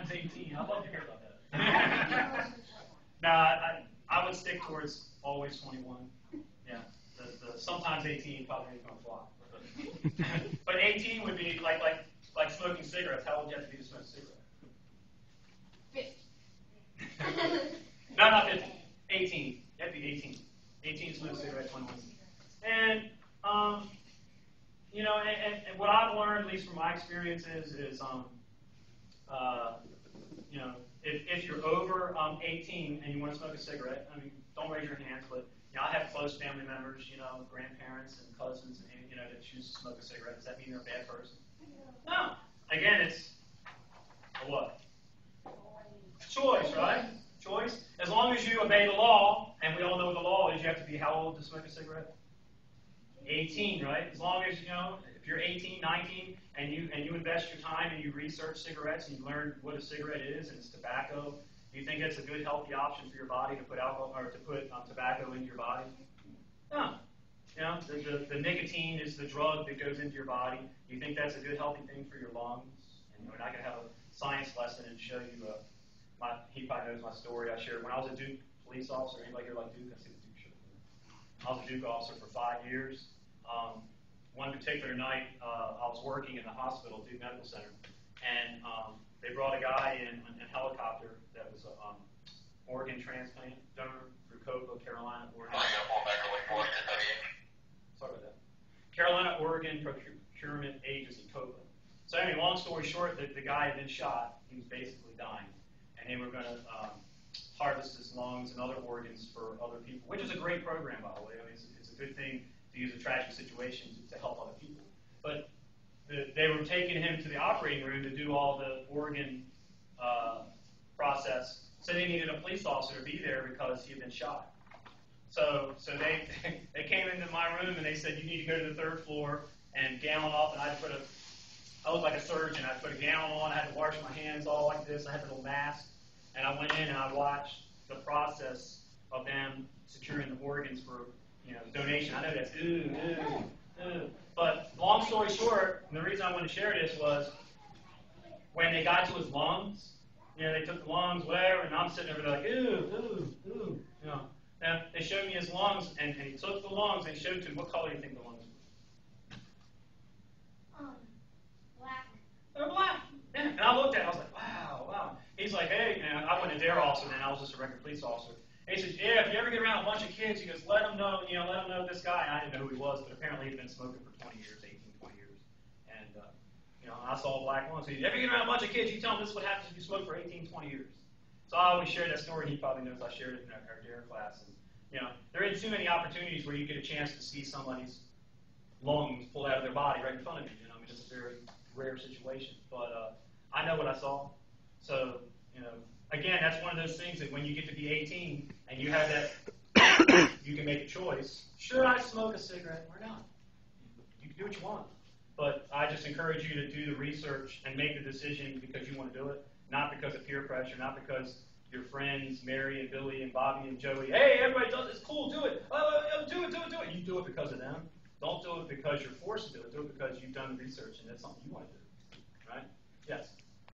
sometimes 18. I'd love to hear about that. No, I would stick towards always 21. Yeah, the sometimes 18 probably ain't gonna fly. But 18 would be like smoking cigarettes. How old do you have to be to smoke a cigarette? 50. No, not 50. 18. You have to be 18. 18 to smoke a cigarette, 21. And you know, and what I've learned, at least from my experiences, is you know, if you're over 18 and you want to smoke a cigarette, I mean, don't raise your hands, but you know, I have close family members, you know, grandparents and cousins, and you know, that choose to smoke a cigarette. Does that mean they're a bad person? No. Again, it's a what? Choice, right? Choice. As long as you obey the law, and we all know what the law is, you have to be how old to smoke a cigarette? 18, right? As long as, you know, if you're 18, 19, and you invest your time and you research cigarettes and you learn what a cigarette is and it's tobacco, do you think it's a good, healthy option for your body to put alcohol or to put tobacco into your body? No. You know, the nicotine is the drug that goes into your body. Do you think that's a good, healthy thing for your lungs? And we're not going to have a science lesson and show you. He probably knows my story. I shared when I was a Duke police officer. Anybody here like Duke? I see the Duke shirt. I was a Duke officer for 5 years. One particular night, I was working in the hospital, Duke Medical Center, and they brought a guy in a helicopter that was an organ transplant donor through COPA, Carolina, Oregon. Sorry about that. Carolina, Oregon Procurement Agency, COPA. So anyway, long story short, the guy had been shot. He was basically dying, and they were going to harvest his lungs and other organs for other people, which is a great program, by the way. I mean, it's a good thing to use a tragic situation to help other people. But they were taking him to the operating room to do all the organ process, so they needed a police officer to be there because he had been shot. So they came into my room and they said, you need to go to the 3rd floor and gown off, and I looked like a surgeon. I put a gown on, I had to wash my hands all like this, I had a little mask, and I went in and I watched the process of them securing the organs for, you know, donation. I know that's but long story short, and the reason I wanted to share this was when they got to his lungs, you know, they took the lungs, whatever, and I'm sitting there like, you know. And they showed me his lungs, and he took the lungs and showed to him, what color do you think the lungs were? Black. They're black. Yeah. And I looked at it, I was like, wow. He's like, hey, man, I wasn't a DARE officer then, I was just a regular police officer. And he says, yeah, if you ever get around a bunch of kids, he goes, let them know this guy. And I didn't know who he was, but apparently he'd been smoking for 20 years, 18, 20 years. And, you know, I saw a black lung. So if you ever get around a bunch of kids, you tell them this is what happens if you smoke for 18, 20 years. So I always share that story. He probably knows I shared it in our DARE class. And, you know, there isn't too many opportunities where you get a chance to see somebody's lungs pulled out of their body right in front of you. You know, I mean, it's a very rare situation. But I know what I saw. So, you know, again, that's one of those things that when you get to be 18 and you have that, you can make a choice. Should I smoke a cigarette or not? You can do what you want. But I just encourage you to do the research and make the decision because you want to do it, not because of peer pressure, not because your friends, Mary and Billy and Bobby and Joey, hey, everybody does this, cool, do it. Do it. You do it because of them. Don't do it because you're forced to do it. Do it because you've done the research and that's something you want to do. Right? Yes?